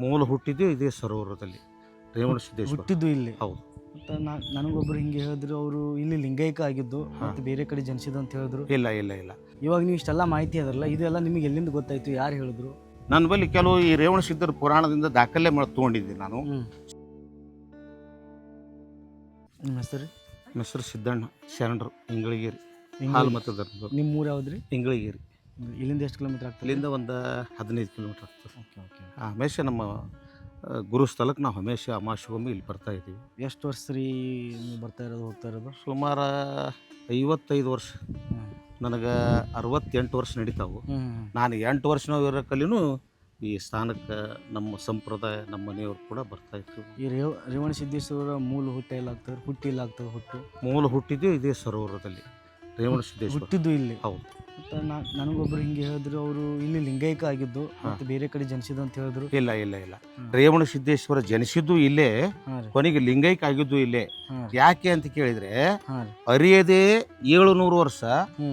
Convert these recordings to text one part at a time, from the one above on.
ಮೂಲ ಹುಟ್ಟಿದ್ದು ಇದೇ ಸರೋವರದಲ್ಲಿ ರೇವಣ ಸಿದ್ದೇಶ್ವರ ಹುಟ್ಟಿದ್ದು ಇಲ್ಲಿ. ಹೌದು. ಮತ್ತು ನನಗೊಬ್ಬರು ಹಿಂಗೆ ಹೇಳಿದ್ರು, ಅವರು ಇಲ್ಲಿ ಲಿಂಗೈಕ ಆಗಿದ್ದು ಮತ್ತು ಬೇರೆ ಕಡೆ ಜನಿಸಿದ್ದು ಅಂತ ಹೇಳಿದ್ರು. ಇಲ್ಲ ಇಲ್ಲ ಇಲ್ಲ. ಇವಾಗ ನೀವು ಇಷ್ಟೆಲ್ಲ ಮಾಹಿತಿ ಅದರಲ್ಲ, ಇದೆಲ್ಲ ನಿಮಗೆ ಎಲ್ಲಿಂದ ಗೊತ್ತಾಯ್ತು, ಯಾರು ಹೇಳಿದ್ರು? ನನ್ನ ಬಳಿ ಕೆಲವು ಈ ರೇವಣ ಸಿದ್ಧರ ಪುರಾಣದಿಂದ ದಾಖಲೆ ಮಾಡಿ ತೊಗೊಂಡಿದ್ದೀನಿ ನಾನು. ನಿಮ್ಮ ಹೆಸರು? ನಮ್ಮ ಹೆಸರು ಸಿದ್ದಣ್ಣ ಶರಣರು, ಇಂಗಳಿಗೇರಿ, ಹಾಲು ಮತದವ್ರು. ನಿಮ್ಮ ಊರು ಯಾವ್ದು ರೀ? ಇಂಗಳಿಗೇರಿ. ಇಲ್ಲಿಂದ ಎಷ್ಟು ಕಿಲೋಮೀಟ್ರ್ ಆಗ್ತದೆ? ಇಲ್ಲಿಂದ ಒಂದು 15 ಕಿಲೋಮೀಟ್ರ್ ಆಗ್ತದೆ. Okay okay. ಹಮೇಶ ನಮ್ಮ ಗುರುಸ್ಥಳಕ್ಕೆ ನಾವು ಹಮೇಶ ಅಮಾವಾಸ್ಯೆಗೊಮ್ಮೆ ಇಲ್ಲಿ ಬರ್ತಾ ಇದ್ದೀವಿ. ಎಷ್ಟು ವರ್ಷ ರೀ ನೀವು ಬರ್ತಾ ಇರೋದು ಹೋಗ್ತಾ ಇರೋದು? ಸುಮಾರು 55 ವರ್ಷ. ನನಗೆ 68 ವರ್ಷ ನಡೀತಾವು. ನಾನು 8 ವರ್ಷ ಇರೋ ಕಲಿನೂ ಈ ಸ್ಥಾನಕ್ಕೆ ನಮ್ಮ ಸಂಪ್ರದಾಯ ನಮ್ಮ ಮನೆಯವರು ಕೂಡ ಬರ್ತಾ ಇತ್ತು. ಈ ರೇವಣ ಸಿದ್ದೇಶ್ವರ ಮೂಲ ಹುಟ್ಟ ಎಲ್ಲ ಆಗ್ತದೆ, ಹುಟ್ಟಿದ್ದು ಮೂಲ ಹುಟ್ಟಿದ್ದು ಇದೇ ಸರೋವರದಲ್ಲಿ ರೇವಣ ಸಿದ್ದೇಶ್ವರ ಹುಟ್ಟಿದ್ದು ಇಲ್ಲಿ. ಹೌದು. ಮತ್ತು ನನಗೊಬ್ಬರು ಹಿಂಗೆ ಹೇಳಿದ್ರು, ಅವರು ಇಲ್ಲಿ ಲಿಂಗೈಕ ಆಗಿದ್ದು ಮತ್ತು ಬೇರೆ ಕಡೆ ಜನಿಸಿದ್ದು ಅಂತ ಹೇಳಿದ್ರು. ಇಲ್ಲ ಇಲ್ಲ ಇಲ್ಲ. ರೇವಣ ಸಿದ್ದೇಶ್ವರ ಜನಿಸಿದ್ದು ಇಲ್ಲೇ, ಕೊನೆಗೆ ಲಿಂಗೈಕ ಆಗಿದ್ದು ಇಲ್ಲೇ. ಯಾಕೆ ಅಂತ ಕೇಳಿದ್ರೆ, ಅರಿಯದೇ 700 ವರ್ಷ,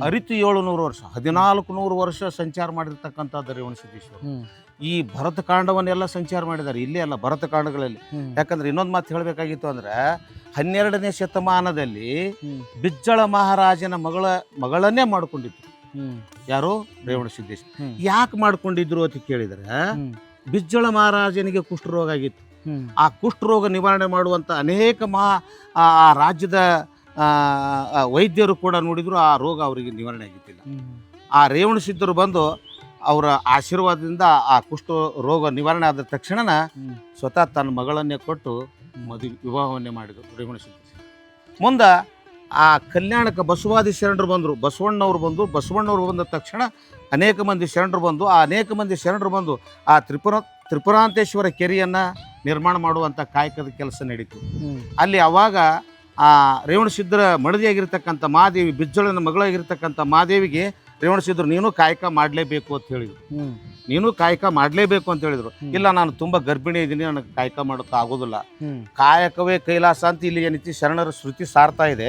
ಅರಿತು 700 ವರ್ಷ, 1400 ವರ್ಷ ಸಂಚಾರ ಮಾಡಿರ್ತಕ್ಕಂಥದ್ದು ರೇವಣ ಸಿದ್ದೇಶ್ವರ. ಈ ಭರತ ಕಾಂಡವನ್ನೆಲ್ಲ ಸಂಚಾರ ಮಾಡಿದ್ದಾರೆ ಇಲ್ಲೇ ಅಲ್ಲ, ಭರತ ಕಾಂಡಗಳಲ್ಲಿ. ಯಾಕಂದ್ರೆ ಇನ್ನೊಂದು ಮಾತು ಹೇಳಬೇಕಾಗಿತ್ತು ಅಂದ್ರೆ, 12ನೇ ಶತಮಾನದಲ್ಲಿ ಬಿಜ್ಜಳ ಮಹಾರಾಜನ ಮಗಳನ್ನೇ ಮಾಡ್ಕೊಂಡಿದ್ರು. ಯಾರು? ರೇವಣ ಸಿದ್ದೇಶ್ವರ. ಯಾಕೆ ಮಾಡ್ಕೊಂಡಿದ್ರು ಅಂತ ಕೇಳಿದ್ರೆ, ಬಿಜ್ಜಳ ಮಹಾರಾಜನಿಗೆ ಕುಷ್ಠರೋಗ ಆಗಿತ್ತು. ಆ ಕುಷ್ಠರೋಗ ನಿವಾರಣೆ ಮಾಡುವಂತ ಅನೇಕ ಆ ರಾಜ್ಯದ ವೈದ್ಯರು ಕೂಡ ನೋಡಿದ್ರು, ಆ ರೋಗ ಅವರಿಗೆ ನಿವಾರಣೆ ಆಗಿದ್ದಿಲ್ಲ. ಆ ರೇವಣ ಸಿದ್ಧರು ಬಂದು ಅವರ ಆಶೀರ್ವಾದದಿಂದ ಆ ಕುಷ್ಠ ರೋಗ ನಿವಾರಣೆ ಆದ ತಕ್ಷಣ ಸ್ವತಃ ತನ್ನ ಮಗಳನ್ನೇ ಕೊಟ್ಟು ವಿವಾಹವನ್ನೇ ಮಾಡಿದರು ರೇವಣ ಸಿದ್ದೇಶ್ವರ. ಮುಂದೆ ಆ ಕಲ್ಯಾಣಕ್ಕೆ ಬಸವಾದಿ ಶರಣರು ಬಂದರು, ಬಸವಣ್ಣವರು ಬಂದ ತಕ್ಷಣ ಅನೇಕ ಮಂದಿ ಶರಣರು ಬಂದು, ಆ ಅನೇಕ ಮಂದಿ ಶರಣರು ಬಂದು ಆ ತ್ರಿಪುರಾಂತೇಶ್ವರ ಕೆರೆಯನ್ನು ನಿರ್ಮಾಣ ಮಾಡುವಂಥ ಕಾಯಕದ ಕೆಲಸ ನಡೀತು. ಅಲ್ಲಿ ಅವಾಗ ಆ ರೇವಣ ಸಿದ್ಧರ ಮಡದಿಯಾಗಿರ್ತಕ್ಕಂಥ ಮಹಾದೇವಿ, ಬಿಜ್ಜಳನ ಮಗಳಾಗಿರ್ತಕ್ಕಂಥ ಮಹಾದೇವಿಗೆ ರೇವಣ ಸಿದ್ಧರು ನೀನು ಕಾಯಕ ಮಾಡಲೇಬೇಕು ಅಂತ ಹೇಳಿದರು. ನೀನು ಕಾಯಕ ಮಾಡಲೇಬೇಕು ಅಂತ ಹೇಳಿದರು. ಇಲ್ಲ, ನಾನು ತುಂಬ ಗರ್ಭಿಣಿ ಇದ್ದೀನಿ, ನನಗೆ ಕಾಯಕ ಮಾಡೋಕೆ ಆಗೋದಿಲ್ಲ. ಕಾಯಕವೇ ಕೈಲಾಸ ಅಂತ ಇಲ್ಲಿ ಏನೈತಿ ಶರಣರ ಶ್ರುತಿ ಸಾರ್ತಾ ಇದೆ.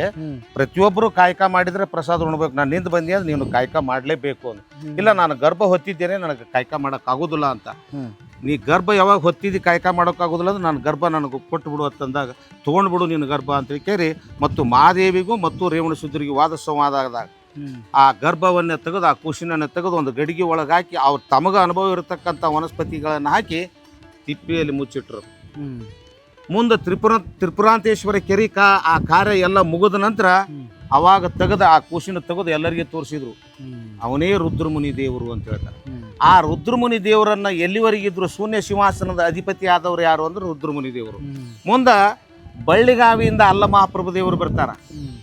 ಪ್ರತಿಯೊಬ್ಬರು ಕಾಯಕ ಮಾಡಿದರೆ ಪ್ರಸಾದ ಉಣ್ಬೇಕು. ನಾನು ನಿಂದು ಬಂದಿ ಅಂದ್ರೆ ನೀನು ಕಾಯಕ ಮಾಡಲೇಬೇಕು ಅಂತ. ಇಲ್ಲ, ನಾನು ಗರ್ಭ ಹೊತ್ತಿದ್ದೇನೆ, ನನಗೆ ಕಾಯಕ ಮಾಡೋಕ್ಕಾಗೋದಿಲ್ಲ ಅಂತ. ನೀ ಗರ್ಭ ಯಾವಾಗ ಹೊತ್ತಿದ್ದು ಕಾಯಕ ಮಾಡೋಕ್ಕಾಗೋದಿಲ್ಲ ಅಂದ್ರೆ ನಾನು ಗರ್ಭ ನನಗೆ ಕೊಟ್ಟು ಬಿಡು ಅಂತಂದಾಗ, ತೊಗೊಂಡ್ಬಿಡು ನೀನು ಗರ್ಭ ಅಂತ ಕೇಳಿ ಮತ್ತು ಮಹಾದೇವಿಗೂ ಮತ್ತು ರೇವಣ ಸಿದ್ಧರಿಗೆ ವಾದ ಸಂವಾದ ಆದಾಗ ಆ ಗರ್ಭವನ್ನೇ ತೆಗೆದು, ಆ ಕುಶಿನನ್ನು ತೆಗೆದು ಒಂದು ಗಡಿಗೆ ಒಳಗೆ ಹಾಕಿ, ಅವ್ರು ತಮಗೆ ಅನುಭವ ಇರತಕ್ಕಂಥ ವನಸ್ಪತಿಗಳನ್ನು ಹಾಕಿ ತಿಪ್ಪಿಯಲ್ಲಿ ಮುಚ್ಚಿಟ್ರು. ಮುಂದೆ ತ್ರಿಪುರಾಂತೇಶ್ವರ ಕೆರೆ ಆ ಕಾರ್ಯ ಎಲ್ಲ ಮುಗಿದ ನಂತರ ಅವಾಗ ತೆಗೆದು ಆ ಕುಶಿನ ತೆಗೆದು ಎಲ್ಲರಿಗೆ ತೋರಿಸಿದ್ರು. ಅವನೇ ರುದ್ರಮುನಿ ದೇವರು ಅಂತ ಹೇಳ್ತಾರೆ. ಆ ರುದ್ರಮುನಿ ದೇವರನ್ನ ಎಲ್ಲಿವರೆಗಿದ್ರು ಶೂನ್ಯ ಸಿಂಹಾಸನದ ಅಧಿಪತಿ ಆದವರು ಯಾರು ಅಂದ್ರೆ ರುದ್ರಮುನಿ ದೇವರು. ಮುಂದೆ ಬಳ್ಳಿಗಾವಿಯಿಂದ ಅಲ್ಲ ಮಹಾಪ್ರಭು ದೇವರು ಬರ್ತಾರ.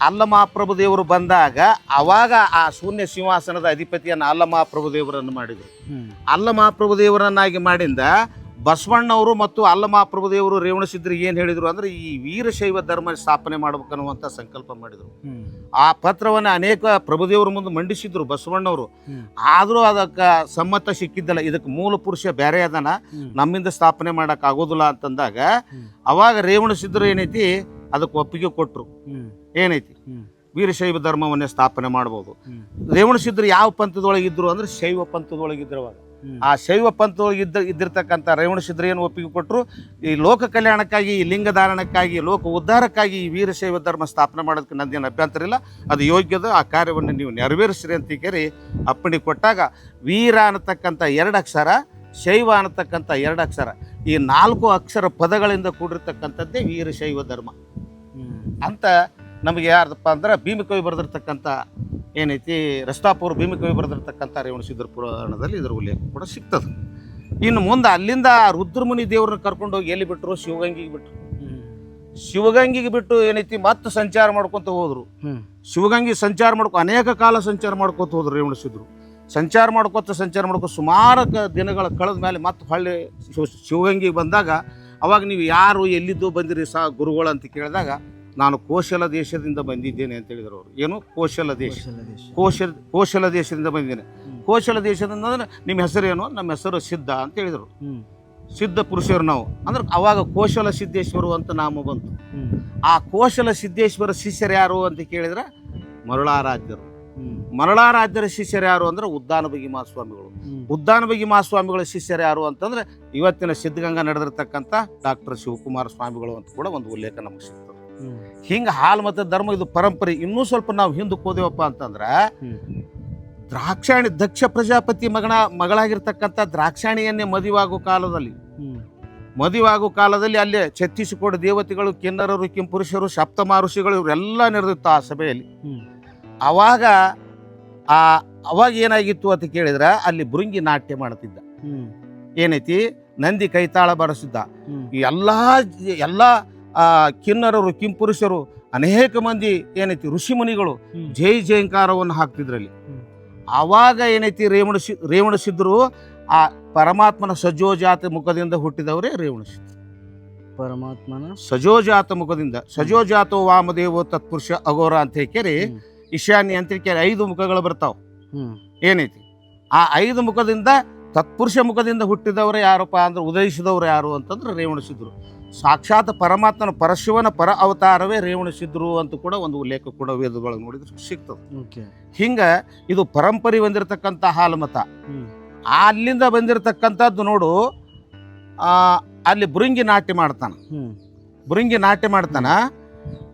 ಅಲ್ಲ ಮಹಾಪ್ರಭು ದೇವರು ಬಂದಾಗ ಅವಾಗ ಆ ಶೂನ್ಯ ಸಿಂಹಾಸನದ ಅಧಿಪತಿಯನ್ನು ಅಲ್ಲ ಮಹಾಪ್ರಭು ದೇವರನ್ನು ಮಾಡಿದರು. ಅಲ್ಲ ಮಹಾಪ್ರಭು ದೇವರನ್ನಾಗಿ ಮಾಡಿಂದ ಬಸವಣ್ಣವರು ಮತ್ತು ಅಲ್ಲ ಮಹಾಪ್ರಭು ದೇವರು ರೇವಣ ಸಿದ್ಧರಿಗೆ ಏನು ಹೇಳಿದರು ಅಂದ್ರೆ, ಈ ವೀರಶೈವ ಧರ್ಮ ಸ್ಥಾಪನೆ ಮಾಡ್ಬೇಕನ್ನುವಂಥ ಸಂಕಲ್ಪ ಮಾಡಿದರು. ಆ ಪತ್ರವನ್ನು ಅನೇಕ ಪ್ರಭುದೇವರ ಮುಂದೆ ಮಂಡಿಸಿದ್ರು ಬಸವಣ್ಣವರು. ಆದರೂ ಅದಕ್ಕೆ ಸಮ್ಮತ ಸಿಕ್ಕಿದ್ದಲ್ಲ. ಇದಕ್ಕೆ ಮೂಲ ಪುರುಷ ಬೇರೆ ಅದನ್ನ, ನಮ್ಮಿಂದ ಸ್ಥಾಪನೆ ಮಾಡಕ್ ಆಗೋದಿಲ್ಲ ಅಂತಂದಾಗ ಅವಾಗ ರೇವಣ ಸಿದ್ಧರು ಏನೈತಿ ಅದಕ್ಕೆ ಒಪ್ಪಿಗೆ ಕೊಟ್ಟರು. ಏನೈತಿ ವೀರಶೈವ ಧರ್ಮವನ್ನೇ ಸ್ಥಾಪನೆ ಮಾಡ್ಬೋದು. ರೇವಣ ಸಿದ್ಧರು ಯಾವ ಪಂಥದೊಳಗಿದ್ರು ಅಂದ್ರೆ ಶೈವ ಪಂಥದೊಳಗಿದ್ರು. ಅವಾಗ ಆ ಶೈವ ಪಂಥದೊಳಗೆ ಇದ್ದಿರ್ತಕ್ಕಂಥ ರೇವಣ ಸಿದ್ಧರು ಏನು ಒಪ್ಪಿಗೆ ಕೊಟ್ಟರು, ಈ ಲೋಕ ಕಲ್ಯಾಣಕ್ಕಾಗಿ, ಈ ಲಿಂಗಧಾರಣಕ್ಕಾಗಿ, ಲೋಕ ಉದ್ಧಾರಕ್ಕಾಗಿ ಈ ವೀರಶೈವ ಧರ್ಮ ಸ್ಥಾಪನೆ ಮಾಡೋದಕ್ಕೆ ನಂದೇನು ಅಭ್ಯಂತರ ಇಲ್ಲ, ಅದು ಯೋಗ್ಯದ, ಆ ಕಾರ್ಯವನ್ನು ನೀವು ನೆರವೇರಿಸ್ರಿ ಅಂತ ಕೇಳಿ ಅಪ್ಪಣೆ ಕೊಟ್ಟಾಗ ವೀರ ಅನ್ನತಕ್ಕಂಥ 2 ಅಕ್ಷರ, ಶೈವ ಅನ್ನತಕ್ಕಂಥ 2 ಅಕ್ಷರ, ಈ 4 ಅಕ್ಷರ ಪದಗಳಿಂದ ಕೂಡಿರ್ತಕ್ಕಂಥದ್ದೇ ವೀರಶೈವ ಧರ್ಮ ಅಂತ ನಮಗೆ ಯಾರ್ದಪ್ಪ ಅಂದ್ರೆ ಭೀಮಕವಿ ಬರೆದಿರ್ತಕ್ಕಂಥ ಏನೈತಿ ರಸ್ತಾಪುರ ಭೀಮಕವಿ ಬರೆದಿರ್ತಕ್ಕಂಥ ರೇವಣ ಸಿದ್ಧರ ಪುರಾಣದಲ್ಲಿ ಇದರ ಉಲ್ಲೇಖ ಕೂಡ ಸಿಗ್ತದೆ. ಇನ್ನು ಮುಂದೆ ಅಲ್ಲಿಂದ ರುದ್ರಮುನಿ ದೇವ್ರನ್ನ ಕರ್ಕೊಂಡು ಹೋಗಿ ಎಲ್ಲಿ ಬಿಟ್ಟರು? ಶಿವಗಂಗಿಗೆ ಬಿಟ್ಟರು. ಶಿವಗಂಗಿಗೆ ಬಿಟ್ಟು ಏನೈತಿ ಮತ್ತೆ ಸಂಚಾರ ಮಾಡ್ಕೊತ ಹೋದ್ರು. ಶಿವಗಂಗೆ ಸಂಚಾರ ಅನೇಕ ಕಾಲ ಸಂಚಾರ ಮಾಡ್ಕೊತ ಹೋದ್ರು ರೇವಣ ಸಿದ್ಧರು. ಸಂಚಾರ ಮಾಡ್ಕೊತ ಸುಮಾರು ದಿನಗಳ ಕಳೆದ ಮೇಲೆ ಮತ್ತೆ ಹೊಳ್ಳಿ ಶಿವಗಂಗಿಗೆ ಬಂದಾಗ ಅವಾಗ ನೀವು ಯಾರು ಎಲ್ಲಿದ್ದು ಬಂದಿರಿ ಗುರುಗಳು ಅಂತ ಕೇಳಿದಾಗ, ನಾನು ಕೋಶಲ ದೇಶದಿಂದ ಬಂದಿದ್ದೇನೆ ಅಂತ ಹೇಳಿದ್ರು ಅವರು. ಏನು? ಕೋಶಲ ದೇಶ. ಕೋಶಲ ದೇಶದಿಂದ ಬಂದಿದ್ದೇನೆ. ಕೋಶಲ ದೇಶದಿಂದ ಅಂದ್ರೆ ನಿಮ್ಮ ಹೆಸರೇನು? ನಮ್ಮ ಹೆಸರು ಸಿದ್ಧ ಅಂತ ಹೇಳಿದರು. ಸಿದ್ಧ ಪುರುಷರು ನಾವು ಅಂದ್ರೆ ಅವಾಗ ಕೋಶಲ ಸಿದ್ದೇಶ್ವರು ಅಂತ ನಾಮ ಬಂತು. ಆ ಕೋಶಲ ಸಿದ್ದೇಶ್ವರ ಶಿಷ್ಯರು ಯಾರು ಅಂತ ಕೇಳಿದ್ರೆ ಮರುಳಾರಾಧ್ಯರು. ಮರಳಾರಾಧ್ಯರ ಶಿಷ್ಯರು ಯಾರು ಅಂದ್ರೆ ಉದ್ದಾನ ಭೀಮಸ್ವಾಮಿಗಳು. ಉದ್ದಾನ ಭೀಮಸ್ವಾಮಿಗಳ ಶಿಷ್ಯರು ಯಾರು ಅಂತಂದ್ರೆ ಇವತ್ತಿನ ಸಿದ್ಧಗಂಗಾ ನಡೆದಿರ್ತಕ್ಕಂಥ ಡಾಕ್ಟರ್ ಶಿವಕುಮಾರ ಸ್ವಾಮಿಗಳು ಅಂತ ಕೂಡ ಒಂದು ಉಲ್ಲೇಖ ನಮಗೆ ಸಿಗ್ತದೆ. ಹಿಂಗ ಹಾಲು ಮತ್ತು ಧರ್ಮ ಇದು ಪರಂಪರೆ. ಇನ್ನೂ ಸ್ವಲ್ಪ ನಾವು ಹಿಂದಕ್ಕೆ ಹೋದೇವಪ್ಪ ಅಂತಂದ್ರ ದ್ರಾಕ್ಷಾಣಿ ದಕ್ಷ ಪ್ರಜಾಪತಿ ಮಗಳಾಗಿರ್ತಕ್ಕಂಥ ದ್ರಾಕ್ಷಾಣಿಯನ್ನೇ ಮದುವಾಗೋ ಕಾಲದಲ್ಲಿ ಅಲ್ಲಿ ಛತ್ತೀಸ್ಗಢ ದೇವತೆಗಳು, ಕಿನ್ನರರು, ಕಿಂಪುರುಷರು, ಸಪ್ತಮಾರುಷಿಗಳು ಇವರೆಲ್ಲ ನಡೆದಿತ್ತು ಆ ಸಭೆಯಲ್ಲಿ. ಅವಾಗ ಏನಾಗಿತ್ತು ಅಂತ ಕೇಳಿದ್ರ ಅಲ್ಲಿ ಭೃಂಗಿ ನಾಟ್ಯ ಮಾಡ್ತಿದ್ದ. ಏನೈತಿ, ನಂದಿ ಕೈತಾಳ ಬರೆಸಿದ್ದ. ಎಲ್ಲ ಕಿನ್ನರರು, ಕಿಂಪುರುಷರು, ಅನೇಕ ಮಂದಿ ಏನೈತಿ ಋಷಿಮುನಿಗಳು ಜೈ ಜಯಂಕಾರವನ್ನು ಹಾಕ್ತಿದ್ರಲ್ಲಿ. ಆವಾಗ ಏನೈತಿ ರೇವಣ ಸಿದ್ಧರು ಆ ಪರಮಾತ್ಮನ ಸಜೋಜಾತ ಮುಖದಿಂದ ಹುಟ್ಟಿದವರೇ ರೇವಣಸಿದ್ಧ. ಪರಮಾತ್ಮನ ಸಜೋಜಾತ ಮುಖದಿಂದ, ಸಜೋಜಾತೋ ವಾಮದೇವೋ ತತ್ಪುರುಷ ಅಘೋರ ಅಂತ ಹೇಳಿ ಈಶಾನ್ಯ ಅಂತ ಹೇಳಿ 5 ಮುಖಗಳು ಬರ್ತಾವ. ಏನೈತಿ ಆ 5 ಮುಖದಿಂದ ತತ್ಪುರುಷ ಮುಖದಿಂದ ಹುಟ್ಟಿದವರೇ ಯಾರಪ್ಪ ಅಂದ್ರೆ ಉದಯಿಸಿದವರು ಯಾರು ಅಂತಂದ್ರೆ ರೇವಣಸಿದ್ಧರು. ಸಾಕ್ಷಾತ್ ಪರಮಾತ್ಮನ ಪರಶಿವನ ಪರ ಅವತಾರವೇ ರೇವಣಸಿದ್ಧರು ಅಂತ ಕೂಡ ಒಂದು ಉಲ್ಲೇಖ ಕೂಡ ವೇದಗಳು ನೋಡಿದ್ರೆ ಸಿಗ್ತದೆ. ಹಿಂಗ ಇದು ಪರಂಪರೆ ಬಂದಿರತಕ್ಕಂಥ ಹಾಲುಮತ. ಅಲ್ಲಿಂದ ಬಂದಿರತಕ್ಕಂಥದ್ದು ನೋಡು, ಅಲ್ಲಿ ಭೃಂಗಿ ನಾಟ್ಯ ಮಾಡ್ತಾನ.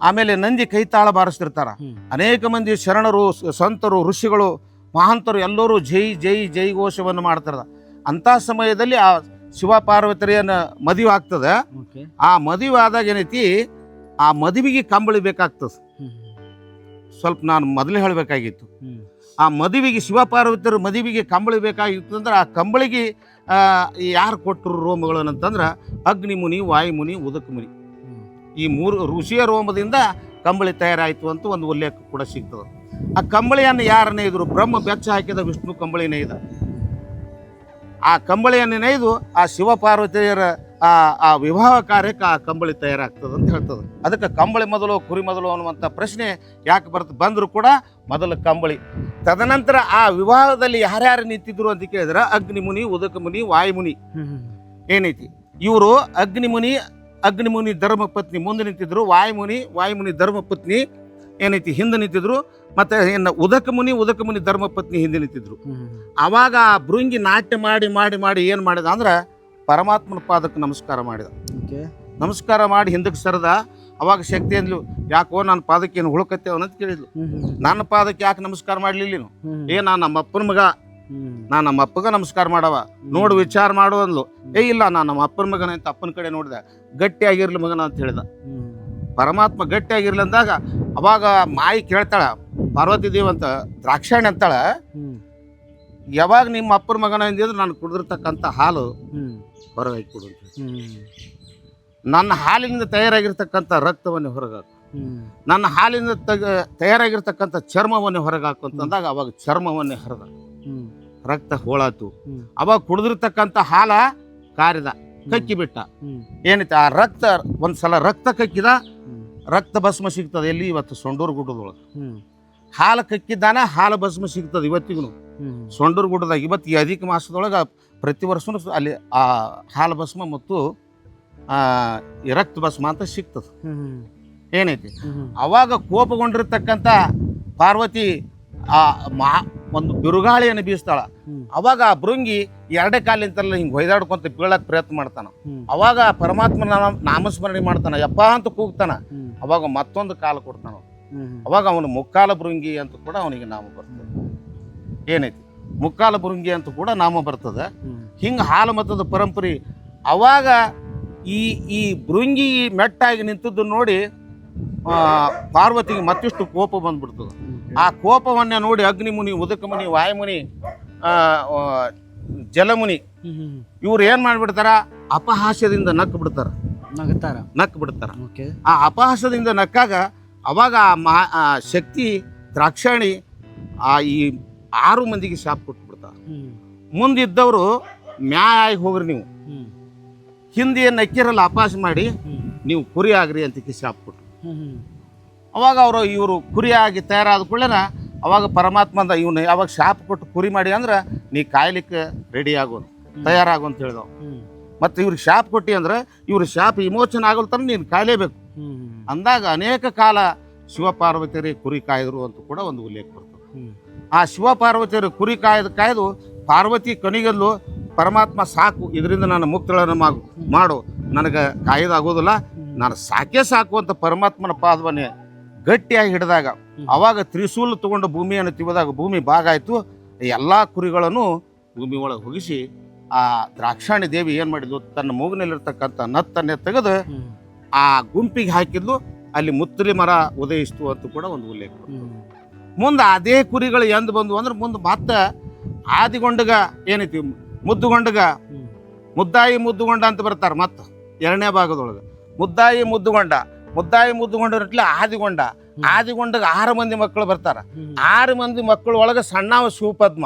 ಆಮೇಲೆ ನಂದಿ ಕೈತಾಳ ಬಾರಿಸ್ತಿರ್ತಾರ. ಅನೇಕ ಮಂದಿ ಶರಣರು, ಸಂತರು, ಋಷಿಗಳು, ಮಹಾಂತರು ಎಲ್ಲರೂ ಜೈ ಜೈ ಜೈ ಘೋಷವನ್ನು ಮಾಡ್ತಾರ. ಅಂತ ಸಮಯದಲ್ಲಿ ಆ ಶಿವ ಪಾರ್ವತಿಯನ್ನ ಮದುವೆ ಆಗ್ತದೆ. ಆ ಮದುವೆ ಆದಾಗ ಏನೈತಿ, ಆ ಮದುವೆಗೆ ಕಂಬಳಿ ಬೇಕಾಗ್ತದೆ. ಸ್ವಲ್ಪ ನಾನು ಮೊದಲೇ ಹೇಳಬೇಕಾಗಿತ್ತು. ಆ ಮದುವೆಗೆ ಶಿವ ಪಾರ್ವತಿಯರ ಮದುವೆಗೆ ಕಂಬಳಿ ಬೇಕಾಗಿತ್ತು ಅಂದ್ರೆ ಆ ಕಂಬಳಿಗೆ ಯಾರು ಕೊಟ್ಟರು ರೋಮಗಳನ್ನು ಅಂತಂದ್ರೆ ಅಗ್ನಿಮುನಿ, ವಾಯುಮುನಿ, ಉದಕ ಮುನಿ, ಈ 3 ಋಷಿಯ ರೋಮದಿಂದ ಕಂಬಳಿ ತಯಾರಾಯಿತು ಅಂತ ಒಂದು ಉಲ್ಲೇಖ ಕೂಡ ಸಿಗ್ತದೆ. ಆ ಕಂಬಳಿಯನ್ನು ಯಾರು ನೇಯ್ದರು? ಬ್ರಹ್ಮ ಬೆಚ್ಚ ಹಾಕಿದ ವಿಷ್ಣು ಕಂಬಳಿ ನೇಯ್ದ. ಆ ಕಂಬಳಿಯನ್ನು ನೇಯ್ದು ಆ ಶಿವ ಪಾರ್ವತಿಯರ ಆ ವಿವಾಹ ಕಾರ್ಯಕ್ಕೆ ಆ ಕಂಬಳಿ ತಯಾರಾಗ್ತದೆ ಅಂತ ಹೇಳ್ತದೆ. ಅದಕ್ಕೆ ಕಂಬಳಿ ಮೊದಲು ಕುರಿ ಮೊದಲು ಅನ್ನುವಂಥ ಪ್ರಶ್ನೆ ಯಾಕೆ ಬಂದರೂ ಕೂಡ ಮೊದಲು ಕಂಬಳಿ. ತದನಂತರ ಆ ವಿವಾಹದಲ್ಲಿ ಯಾರ್ಯಾರು ನಿಂತಿದ್ರು ಅಂತ ಕೇಳಿದ್ರೆ ಅಗ್ನಿಮುನಿ, ಉದಕ ಮುನಿ, ವಾಯುಮುನಿ ಏನೈತಿ ಇವರು ಅಗ್ನಿಮುನಿ ಧರ್ಮಪತ್ನಿ ಮುಂದೆ ನಿಂತಿದ್ರು, ವಾಯುಮುನಿ ಧರ್ಮಪತ್ನಿ ಏನೈತಿ ಹಿಂದೆ ನಿಂತಿದ್ರು, ಮತ್ತೆ ಇನ್ನು ಉದಕ ಮುನಿ ಧರ್ಮಪತ್ನಿ ಹಿಂದೆ ನಿಂತಿದ್ರು. ಅವಾಗ ಆ ಭೃಂಗಿ ನಾಟ್ಯ ಮಾಡಿ ಏನು ಮಾಡಿದ ಅಂದ್ರೆ ಪರಮಾತ್ಮನ ಪಾದಕ್ಕೆ ನಮಸ್ಕಾರ ಮಾಡಿದ. ನಮಸ್ಕಾರ ಮಾಡಿ ಹಿಂದಕ್ಕೆ ಸರದ. ಅವಾಗ ಶಕ್ತಿ ಅಂದ್ಲು, ಯಾಕೋ ನನ್ನ ಪಾದಕ್ಕೆ ಏನು ಹುಳುಕತ್ತೇವ ಅಂತ ಕೇಳಿದ್ಲು. ನನ್ನ ಪಾದಕ್ಕೆ ಯಾಕೆ ನಮಸ್ಕಾರ ಮಾಡ್ಲಿಲ್ಲ ನೀನು? ನಾನು ನಮ್ಮ ಅಪ್ಪನ ಮಗ, ನಾನು ನಮ್ಮ ಅಪ್ಪಗ ನಮಸ್ಕಾರ ಮಾಡವ, ನೋಡು ವಿಚಾರ ಮಾಡು ಅಂದ್ಲು. ಇಲ್ಲ, ನಾನು ನಮ್ಮ ಅಪ್ಪನ ಮಗನ ಅಂತ ಅಪ್ಪನ ಕಡೆ ನೋಡಿದೆ. ಗಟ್ಟಿಯಾಗಿರ್ಲಿ ಮಗನ ಅಂತ ಹೇಳಿದ. ಪರಮಾತ್ಮ ಗಟ್ಟಿಯಾಗಿರ್ಲಿ ಅಂದಾಗ ಅವಾಗ ಮಾಯಿ ಕೇಳ್ತಾಳ, ಪಾರ್ವತಿ ದೇವಿ ಅಂತ ದ್ರಾಕ್ಷಾಣಿ ಅಂತಾಳ, ಯಾವಾಗ ನಿಮ್ಮ ಅಪ್ಪನ ಮಗನ ಅಂದಿದ್ರೆ ನಾನು ಕುಡಿದಿರ್ತಕ್ಕಂಥ ಹಾಲು ಹೊರಗೆ ಕೊಡು ಅಂತ. ನನ್ನ ಹಾಲಿನಿಂದ ತಯಾರಾಗಿರ್ತಕ್ಕಂಥ ರಕ್ತವನ್ನು ಹೊರಗಾಕು, ನನ್ನ ಹಾಲಿನಿಂದ ತಯಾರಾಗಿರ್ತಕ್ಕಂಥ ಚರ್ಮವನ್ನೇ ಹೊರಗಾಕು ಅಂತಂದಾಗ ಅವಾಗ ಚರ್ಮವನ್ನೇ ಹೊರಗ ರಕ್ತ ಹೋಳಾತು. ಅವಾಗ ಕುಡಿದಿರ್ತಕ್ಕಂಥ ಹಾಲ ಕಾರಿದ, ಕಕ್ಕಿ ಬಿಟ್ಟ. ಏನೈತೆ ಆ ರಕ್ತ ಒಂದ್ಸಲ ರಕ್ತ ಕಕ್ಕಿದ, ರಕ್ತ ಭಸ್ಮ ಸಿಗ್ತದೆ. ಎಲ್ಲಿ? ಇವತ್ತು ಸೊಂಡೂರು ಗುಡ್ಡದೊಳಗೆ ಹಾಲು ಕಕ್ಕಿದ್ದಾನ, ಹಾಲು ಭಸ್ಮ ಸಿಗ್ತದೆ ಇವತ್ತಿಗೂ ಸೊಂಡೂರು ಗುಡ್ಡದಾಗ. ಇವತ್ತು ಈ ಅಧಿಕ ಮಾಸದೊಳಗೆ ಪ್ರತಿ ವರ್ಷನೂ ಅಲ್ಲಿ ಆ ಹಾಲು ಭಸ್ಮ ಮತ್ತು ಈ ರಕ್ತ ಭಸ್ಮ ಅಂತ ಸಿಗ್ತದೆ. ಏನೈತಿ ಅವಾಗ ಕೋಪಗೊಂಡಿರ್ತಕ್ಕಂಥ ಪಾರ್ವತಿ ಒಂದು ಬಿರುಗಾಳಿಯನ್ನು ಬೀಸ್ತಾಳ. ಅವಾಗ ಆ ಭೃಂಗಿ 2 ಕಾಲಿಂತಲ್ಲ ಹಿಂಗೆ ಹೊಯ್ದಾಡ್ಕೊಂತ ಬೀಳಕ್ಕೆ ಪ್ರಯತ್ನ ಮಾಡ್ತಾನ. ಅವಾಗ ಪರಮಾತ್ಮನ ನಾಮಸ್ಮರಣೆ ಮಾಡ್ತಾನ, ಯಪ್ಪ ಅಂತ ಕೂಗ್ತಾನ. ಅವಾಗ ಮತ್ತೊಂದು ಕಾಲು ಕೊಡ್ತಾನ. ಅವಾಗ ಅವನು ಮುಕ್ಕಾಲ ಭೃಂಗಿ ಅಂತ ಕೂಡ ಅವನಿಗೆ ನಾಮ ಬರ್ತದೆ. ಏನೈತಿ ಮುಕ್ಕಾಲ ಭೃಂಗಿ ಅಂತ ಕೂಡ ನಾಮ ಬರ್ತದೆ. ಹಿಂಗೆ ಹಾಲು ಮತದ ಪರಂಪರೆ. ಅವಾಗ ಈ ಭೃಂಗಿ ಮೆಟ್ಟಾಗಿ ನಿಂತದ್ದು ನೋಡಿ ಪಾರ್ವತಿಗೆ ಮತ್ತಿಷ್ಟು ಕೋಪ ಬಂದ್ಬಿಡ್ತದೆ. ಆ ಕೋಪವನ್ನೇ ನೋಡಿ ಅಗ್ನಿಮುನಿ, ಉದಕಮುನಿ, ವಾಯುಮುನಿ, ಜಲಮುನಿ ಇವ್ರು ಏನ್ ಮಾಡ್ಬಿಡ್ತಾರ? ಅಪಹಾಸ್ಯದಿಂದ ನಕ್ಕು ಬಿಡ್ತಾರ. ಆ ಅಪಹಾಸ್ಯದಿಂದ ನಕ್ಕಾಗ ಅವಾಗ ಆ ಶಕ್ತಿ ದ್ರಾಕ್ಷಾಣಿ ಈ 6 ಮಂದಿಗೆ ಶಾಪ ಕೊಟ್ಬಿಡ್ತಾರ. ಮುಂದಿದ್ದವರು ಮ್ಯಾಯ್ ಹೋಗ್ರಿ, ನೀವು ಹಿಂದೆ ಏನು ನಕ್ಕಿರಲ್ಲ ಅಪಹಾಸ ಮಾಡಿ ನೀವು ಕುರಿ ಆಗ್ರಿ ಅಂತ ಶಾಪ ಕೊಟ್ರು. ಅವಾಗ ಇವರು ಕುರಿಯಾಗಿ ತಯಾರಾದ ಕೂಡಲೇ ಅವಾಗ ಪರಮಾತ್ಮಂದ ಇವನು ಯಾವಾಗ ಶಾಪ ಕೊಟ್ಟು ಕುರಿ ಮಾಡಿ ಅಂದ್ರೆ ನೀ ಕಾಯ್ಲಿಕ್ಕೆ ರೆಡಿ ಆಗೋದು, ತಯಾರಾಗು ಅಂತ ಹೇಳಿದವು. ಮತ್ತು ಇವ್ರಿಗೆ ಶಾಪ ಕೊಟ್ಟಿ ಅಂದ್ರೆ ಇವ್ರ ಶಾಪ ವಿಮೋಚನೆ ಆಗಲ್ ತನ ನೀನು ಕಾಯಲೇಬೇಕು ಅಂದಾಗ ಅನೇಕ ಕಾಲ ಶಿವ ಪಾರ್ವತಿಯರೇ ಕುರಿ ಕಾಯ್ದರು ಅಂತ ಕೂಡ ಒಂದು ಉಲ್ಲೇಖ ಬರ್ತದೆ. ಆ ಶಿವ ಪಾರ್ವತಿಯರು ಕುರಿ ಕಾಯ್ದು ಪಾರ್ವತಿ ಕೊನೆಗಲ್ಲು ಪರಮಾತ್ಮ ಸಾಕು, ಇದರಿಂದ ನಾನು ಮುಕ್ತಳನ್ನು ಮಾಡು, ನನಗೆ ಕಾಯ್ದಾಗೋದಿಲ್ಲ, ನಾನು ಸಾಕು ಅಂತ ಪರಮಾತ್ಮನ ಪಾದವನ್ನೇ ಗಟ್ಟಿಯಾಗಿ ಹಿಡಿದಾಗ ಅವಾಗ ತ್ರಿಶೂಲ ತಗೊಂಡು ಭೂಮಿಯನ್ನು ತಿವಿದಾಗ ಭೂಮಿ ಭಾಗ ಆಯಿತು. ಎಲ್ಲ ಕುರಿಗಳನ್ನು ಭೂಮಿ ಒಳಗೆ ಹೋಗಿಸಿ ಆ ದ್ರಾಕ್ಷಾಣಿ ದೇವಿ ಏನು ಮಾಡಿದ್ಲು, ತನ್ನ ಮೂಗಿನಲ್ಲಿರ್ತಕ್ಕಂಥ ನತ್ತನ್ನೇ ತೆಗೆದು ಆ ಗುಂಪಿಗೆ ಹಾಕಿದ್ಲು. ಅಲ್ಲಿ ಮುತ್ತಲಿ ಮರ ಉದಯಿಸ್ತು ಅಂತ ಕೂಡ ಒಂದು ಉಲ್ಲೇಖ. ಮುಂದೆ ಅದೇ ಕುರಿಗಳು ಎಂದು ಬಂದು ಅಂದ್ರೆ ಮುಂದೆ ಮತ್ತೆ ಆದಿಗೊಂಡಗ ಏನೈತಿ ಮುದ್ದುಗೊಂಡಗ ಮುದ್ದಾಯಿ ಅಂತ ಬರ್ತಾರೆ. ಮತ್ತೆ ಎರಡನೇ ಭಾಗದೊಳಗೆ ಮುದ್ದಾಯಿ ಮುದ್ದುಗೊಂಡರಟ್ಲೆ ಆದಿಗೊಂಡಗ 6 ಮಂದಿ ಮಕ್ಕಳು ಬರ್ತಾರ. 6 ಮಂದಿ ಮಕ್ಕಳು ಒಳಗೆ ಸಣ್ಣವ ಶಿವಪದ್ಮ.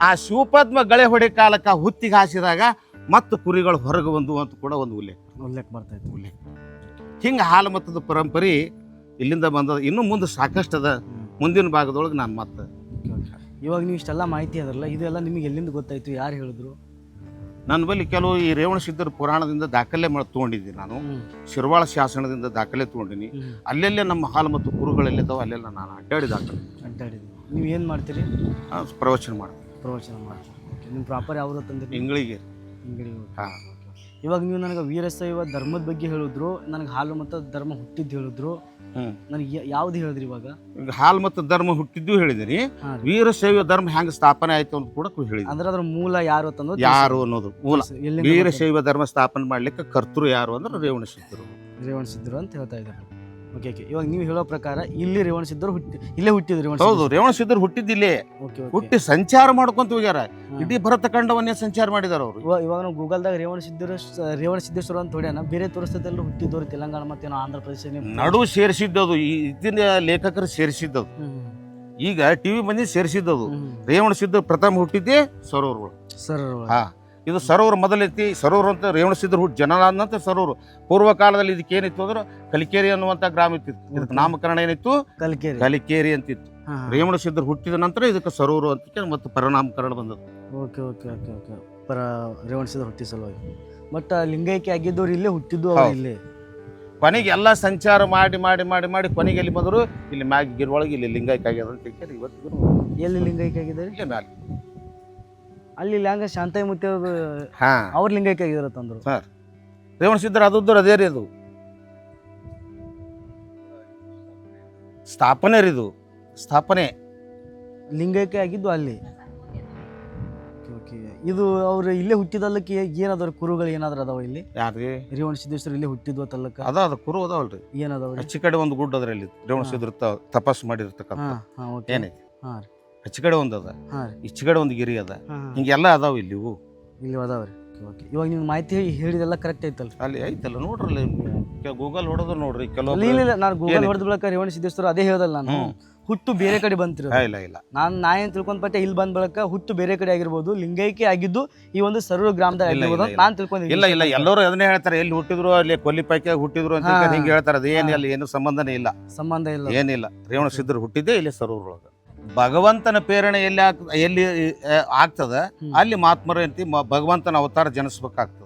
ಆ ಶಿವಪದ್ಮ ಗಳೆ ಹೊಡೆ ಕಾಲಕ್ಕೆ ಹುತ್ತಿಗೆ ಹಾಸಿದಾಗ ಮತ್ತು ಕುರಿಗಳು ಹೊರಗೆ ಬಂದು ಅಂತ ಕೂಡ ಒಂದು ಉಲ್ಲೇಖ ಬರ್ತಾ ಇತ್ತು. ಹಿಂಗೆ ಹಾಲು ಮತ್ತದ ಪರಂಪರೆ ಇಲ್ಲಿಂದ ಬಂದದ. ಇನ್ನು ಮುಂದೆ ಸಾಕಷ್ಟು ಅದ. ಮುಂದಿನ ಭಾಗದೊಳಗೆ ನಾನು ಮತ್ತೆ ಇವಾಗ ನೀವು ಇಷ್ಟೆಲ್ಲ ಮಾಹಿತಿ ಅದರಲ್ಲ, ಇದೆಲ್ಲ ನಿಮಗೆ ಎಲ್ಲಿಂದ ಗೊತ್ತಾಯ್ತು, ಯಾರು ಹೇಳಿದ್ರು? ನನ್ನ ಬಳಿ ಕೆಲವು ಈ ರೇವಣಸಿದ್ಧರ ಪುರಾಣದಿಂದ ದಾಖಲೆ ತೊಗೊಂಡಿದ್ದೀನಿ. ನಾನು ಶಿರ್ವಾಳ ಶಾಸನದಿಂದ ದಾಖಲೆ ತೊಗೊಂಡಿನಿ. ಅಲ್ಲೆಲ್ಲೇ ನಮ್ಮ ಹಾಲು ಮತ್ತು ಕುರುಗಳೆಲ್ಲಿದ್ದಾವೆ ಅಲ್ಲೆಲ್ಲ ನಾನು ಅಡ್ಡಾಡಿದ್ದೀನಿ. ನೀವು ಏನು ಮಾಡ್ತೀರಿ? ಪ್ರವಚನ ಮಾಡ್ತೀನಿ. ನಿಮ್ಮ ಪ್ರಾಪರ್ ಯಾವ್ದು ತಂದಿರಿ? ಇಂಗಳಿಗೆ. ಹಾಂ. ಇವಾಗ ನೀವು ನನಗೆ ವೀರಶೈವ ಧರ್ಮದ ಬಗ್ಗೆ ಹೇಳಿದ್ರು, ನನಗೆ ಹಾಲು ಮತ್ತು ಧರ್ಮ ಹುಟ್ಟಿದ್ದು ಹೇಳಿದ್ರು. ನನಗೆ ಯಾವ್ದು ಹೇಳಿದ್ರಿ? ಇವಾಗ ಹಾಲು ಮತ್ತು ಧರ್ಮ ಹುಟ್ಟಿದ್ದು ಹೇಳಿದಿರಿ. ವೀರಶೈವ ಧರ್ಮ ಹೆಂಗೆ ಸ್ಥಾಪನೆ ಆಯ್ತು ಅಂತ ಕೂಡ ಹೇಳಿದ್ರಿ. ಅಂದ್ರೆ ಅದ್ರ ಮೂಲ ಯಾರು ಅಂತಂದ್ರೆ ಯಾರು ಅನ್ನೋದು ಮೂಲ. ವೀರಶೈವ ಧರ್ಮ ಸ್ಥಾಪನೆ ಮಾಡ್ಲಿಕ್ಕೆ ಕರ್ತೃ ಯಾರು ಅಂದ್ರೆ ರೇವಣಸಿದ್ಧರು ಅಂತ ಹೇಳ್ತಾ ಇದ್ದಾರೆ. ಓಕೆ. ಇವಾಗ ನೀವು ಹೇಳೋ ಪ್ರಕಾರ ಇಲ್ಲಿ ರೇವಣಸಿದ್ಧರು ಇಲ್ಲೇ ಹುಟ್ಟಿದ್ರು. ಹೌದು, ರೇವಣಸಿದ್ಧರು ಹುಟ್ಟಿದ್ದಿಲ್ಲೇ. ಹುಟ್ಟಿ ಸಂಚಾರ ಮಾಡ್ಕೊಂತ ಹೋಗ್ಯಾರ. ಇಡೀ ಭರತ ಖಂಡವನ್ನೇ ಸಂಚಾರ ಮಾಡಿದಾರ ಅವರು. ಇವಾಗ ನಾವು ಗೂಗಲ್ದಾಗ ರೇವಣಸಿದ್ದೇಶ್ವರ ಅಂತ ಹೊಡ್ಯಾನ, ಬೇರೆ ತೋರಿಸ್ತದಲ್ಲೂ ಹುಟ್ಟಿದವರು ತೆಲಂಗಾಣ ಮತ್ತೆ ಆಂಧ್ರ ಪ್ರದೇಶ ನಡು ಸೇರಿಸಿದ್ದದು. ಇತ್ತಿನ ಲೇಖಕರು ಸೇರಿಸಿದ್ದದು. ಈಗ ಟಿವಿ ಮಂದಿ ಸೇರಿಸಿದ್ದದು. ರೇವಣಸಿದ್ಧರು ಪ್ರಥಮ ಹುಟ್ಟಿದ್ದೇ ಸರೋವರಗಳು. ಇದು ಸರೋವರ ಮೊದಲೈತಿ. ಸರೋವರ ಅಂತ ರೇವಣಸಿದ್ಧರು ಜನನಾದ ನಂತರ ಸರೋವರ. ಪೂರ್ವ ಕಾಲದಲ್ಲಿ ಇದಕ್ಕೆ ಏನಿತ್ತು ಅಂದ್ರೆ ಕಲಿಕೇರಿ ಅನ್ನುವಂಥ ಗ್ರಾಮ ಇತ್ತು. ಇದಕ್ಕೆ ನಾಮಕರಣ ಏನಿತ್ತು? ಕಲಿಕೇರಿ ಅಂತಿತ್ತು. ರೇವಣಸಿದ್ಧರು ಹುಟ್ಟಿದ ನಂತರ ಇದಕ್ಕೆ ಸರೋವರ ಅಂತ ಮತ್ತು ಪರಿಣಾಮಕರಣ ಬಂದದ್ದು. ರೇವಣಸಿದ್ಧರು ಹುಟ್ಟಿ ಸಲುವಾಗಿ. ಬಟ್ ಲಿಂಗೈಕ್ಯ ಆಗಿದ್ದವ್ರು ಇಲ್ಲೇ ಹುಟ್ಟಿದ್ದು. ಇಲ್ಲಿ ಕೊನೆಗೆ ಎಲ್ಲ ಸಂಚಾರ ಮಾಡಿ ಮಾಡಿ ಮಾಡಿ ಮಾಡಿ ಕೊನೆಗೆ ಎಲ್ಲಿ ಬಂದರು? ಇಲ್ಲಿ ಮ್ಯಾಗ ಗಿರ್ವೊಳಗೆ ಇಲ್ಲಿ ಲಿಂಗೈಕ್ಯ ಆಗ್ಯದ ಅಂತ ಇವತ್ತು. ಎಲ್ಲಿ ಲಿಂಗೈಕ್ಯ ಆಗಿದ್ದಾರೆ? ಇಲ್ಲೇ ಮ್ಯಾಲೆ ಅಲ್ಲಿ ಲ್ಯಾಂಗ ಶಾಂತಾಯಿ ಮುತ್ಯ ಅವ್ರ ಲಿಂಗೈಕ್ಯ ಆಗಿದಾರ ತಂದ್ರು. ಸರ್ ರೇವಣಸಿದ್ಧರು ಅದುದ್ರು ಅದೇ ರೀ. ಅದು ಸ್ಥಾಪನೆ ರೀ. ಸ್ಥಾಪನೆ ಲಿಂಗೈಕ್ಯ ಆಗಿದ್ದು ಅಲ್ಲಿ. ಇದು ಅವ್ರು ಇಲ್ಲೇ ಹುಟ್ಟಿದಲ್ಲಕ್ಕೆ ಏನದವ್ರ ಕುರುಗಳು ಏನಾದ್ರು ಅದಾವ ಇಲ್ಲಿ? ಯಾರ್ರಿ? ರೇವಣಸಿದ್ದೇಶ್ವರ ಇಲ್ಲೇ ಹುಟ್ಟಿದ್ವ ತಲ್ಲಕ್ಕ ಅದ ಕುರು ಅದಾವಲ್ರಿ. ಏನದಾವ? ಹೆಚ್ಚು ಕಡೆ ಒಂದು ಗುಡ್ಡ ಅದ್ರಲ್ಲಿ ರೇವಣಸಿದ್ಧರು ತಪಸ್ಸು ಮಾಡಿರ್ತಕ್ಕಂಥ ಏನೈತಿ. ಹೆಚ್ಚು ಕಡೆ ಒಂದು ಅದ, ಈಚೆ ಕಡೆ ಒಂದು ಗಿರಿ ಅದ. ಹಿಂಗೆಲ್ಲ ಅದಾವ ಇಲ್ಲಿ ಅದಾವ್ರಿ. ಇವಾಗ ನೀವು ಮಾಹಿತಿ ಹೇಳಿದೆಲ್ಲ ಕರೆಕ್ಟ್ ಐತಲ್ರಿ? ಅಲ್ಲಿ ಐತಲ್ಲ ನೋಡ್ರಿ, ಗೂಗಲ್ ಹೊಡೆದ್ರು ನೋಡ್ರಿ. ಕೆಲವು ಇಲ್ಲ, ನಾನು ಗೂಗಲ್ ಹೊಡೆದ ಬಳಿಕ ರೇವಣಸಿದ್ದೇಶ್ವರ ಅದೇ ಹೇಳ್ದಲ್ಲ ನಾನು. ಹುಟ್ಟು ಬೇರೆ ಕಡೆ ಬಂತಿರೋ ಇಲ್ಲ ನಾ ಏನ್ ತಿಳ್ಕೊಂಡ್ಪಟ್ಟೆ, ಇಲ್ಲಿ ಬಂದ ಬಳಿಕ ಹುಟ್ಟು ಬೇರೆ ಕಡೆ ಆಗಿರ್ಬೋದು, ಲಿಂಗೈಕ್ಯ ಆಗಿದ್ದು ಈ ಒಂದು ಸರೂರು ಗ್ರಾಮದಾಗ ಆಗಿರ್ಬೋದು ನಾನು ತಿಳ್ಕೊಂಡಿದ್ದೀನಿ. ಇಲ್ಲ ಎಲ್ಲರೂ ಅದನ್ನೇ ಹೇಳ್ತಾರೆ. ಎಲ್ಲಿ ಹುಟ್ಟಿದ್ರು ಅಲ್ಲಿ ಕೊಲ್ಲಿಪಾಯ್ಕ ಹುಟ್ಟಿದ್ರು ಅಂತ ಹಿಂಗೆ ಹೇಳ್ತಾರೆ. ಅದು ಏನಿಲ್ಲ, ಏನು ಸಂಬಂಧ ಇಲ್ಲ, ಏನಿಲ್ಲ. ರೇವಣಸಿದ್ಧರು ಹುಟ್ಟಿದ್ದೇ ಇಲ್ಲಿ ಸರೂರೊಳಗೆ. ಭಗವಂತನ ಪ್ರೇರಣೆ ಎಲ್ಲಿ ಆಗ್ತದ ಅಲ್ಲಿ ಮಹಾತ್ಮರು ಅಂತಿ ಭಗವಂತನ ಅವತಾರ ಜನಿಸ್ಬೇಕಾಗ್ತದೆ.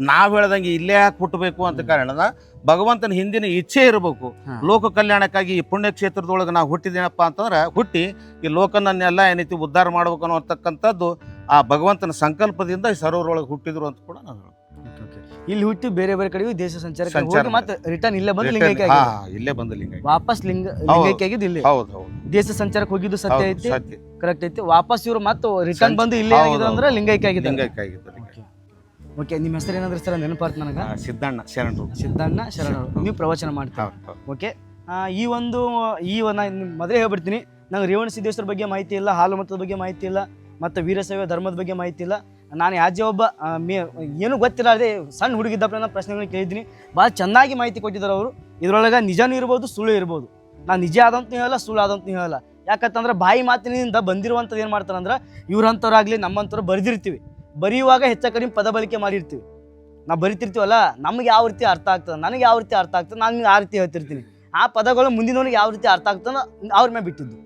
ನಾವ್ ಹೇಳ್ದಂಗೆ ಇಲ್ಲೇ ಯಾಕೆ ಹುಟ್ಟಬೇಕು ಅಂತ ಕಾರಣದ ಭಗವಂತನ ಹಿಂದಿನ ಇಚ್ಛೆ ಇರಬೇಕು. ಲೋಕ ಕಲ್ಯಾಣಕ್ಕಾಗಿ ಈ ಪುಣ್ಯಕ್ಷೇತ್ರದೊಳಗೆ ನಾವು ಹುಟ್ಟಿದೇನಪ್ಪ ಅಂತಂದ್ರೆ ಹುಟ್ಟಿ ಈ ಲೋಕನನ್ನೆಲ್ಲ ಏನೈತಿ ಉದ್ಧಾರ ಮಾಡ್ಬೇಕು ಅನ್ನೋತಕ್ಕಂಥದ್ದು ಆ ಭಗವಂತನ ಸಂಕಲ್ಪದಿಂದ ಈ ಸರೋವರೊಳಗೆ ಹುಟ್ಟಿದ್ರು ಅಂತ ಕೂಡ ನಾವು ಇಲ್ಲಿ ಹುಟ್ಟಿ ಬೇರೆ ಬೇರೆ ಕಡೆ ದೇಶ ಸಂಚಾರ ಮತ್ತೆ ರಿಟರ್ನ್ ಇಲ್ಲೇ ಬಂದು ಲಿಂಗೈಕ್ಯ ಇಲ್ಲೇ ಬಂದು ವಾಪಸ್ ಲಿಂಗೈಕ್ಯ ಆಗಿದ್ದು ಇಲ್ಲಿ. ದೇಶ ಸಂಚಾರಕ್ಕೆ ಹೋಗಿದ್ದು ಸತ್ಯ ಐತಿ, ಕರೆಕ್ಟ್ ಐತಿ. ವಾಪಸ್ ಇವ್ರು ಮತ್ತೆ ರಿಟರ್ನ್ ಬಂದು ಇಲ್ಲೇ ಆಗಿದ್ರು ಅಂದ್ರೆ ಲಿಂಗೈಕ್ಯ ಆಗಿದ್ದು. ಓಕೆ. ನಿಮ್ಮ ಹೆಸರು ಏನಾದ್ರೂ ಸರ್ ನೆನಪಾರ್ತು ನನಗೆ? ಸಿದ್ದಣ್ಣ ಶರಣರು. ನೀವು ಪ್ರವಚನ ಮಾಡ್ತೀವಿ. ಓಕೆ. ಈ ಮೊದಲೇ ಹೇಳ್ಬಿಡ್ತೀನಿ, ನಂಗೆ ರೇವಣಸಿದ್ದೇಶ್ವರ ಬಗ್ಗೆ ಮಾಹಿತಿ ಇಲ್ಲ, ಹಾಲು ಮತದ ಬಗ್ಗೆ ಮಾಹಿತಿ ಇಲ್ಲ, ಮತ್ತು ವೀರಶೈವ ಧರ್ಮದ ಬಗ್ಗೆ ಮಾಹಿತಿ ಇಲ್ಲ. ನಾನು ಯಾಜ್ಯ ಒಬ್ಬ ಏನೂ ಗೊತ್ತಿಲ್ಲ. ಅದೇ ಸಣ್ಣ ಹುಡುಗಿದ್ದಪ್ಪ ನಾನು ಪ್ರಶ್ನೆಗಳನ್ನ ಕೇಳಿದ್ದೀನಿ. ಭಾಳ ಚೆನ್ನಾಗಿ ಮಾಹಿತಿ ಕೊಟ್ಟಿದ್ದಾರೆ ಅವರು. ಇದರೊಳಗೆ ನಿಜನೂ ಇರ್ಬೋದು, ಸುಳ್ಳು ಇರ್ಬೋದು. ನಾನು ನಿಜ ಆದಂತೂ ಹೇಳಲ್ಲ, ಸುಳ್ಳು ಆದಂತೂ ಹೇಳಲ್ಲ. ಯಾಕಂತಂದ್ರೆ ಬಾಯಿ ಮಾತಿನಿಂದ ಬಂದಿರುವಂಥದ್ದು ಏನು ಮಾಡ್ತಾರಂದ್ರೆ, ಇವ್ರಂಥವ್ರಾಗಲಿ ನಮ್ಮಂಥವ್ರು ಬರೆದಿರ್ತೀವಿ. ಬರೆಯುವಾಗ ಹೆಚ್ಚು ಕಡಿಮೆ ಪದ ಬಳಕೆ ಮಾಡಿರ್ತೀವಿ. ನಾವು ಬರಿತಿರ್ತೀವಲ್ಲ, ನಮ್ಗೆ ಯಾವ ರೀತಿ ಅರ್ಥ ಆಗ್ತದೆ, ನನಗೆ ಯಾವ ರೀತಿ ಅರ್ಥ ಆಗ್ತದೆ, ನಾನು ಆ ರೀತಿ ಹೇಳ್ತಿರ್ತೀನಿ. ಆ ಪದಗಳು ಮುಂದಿನವನಿಗೆ ಯಾವ ರೀತಿ ಅರ್ಥ ಆಗ್ತದೆ ಅವ್ರ ಮೇಲೆ ಬಿಟ್ಟಿದ್ದು.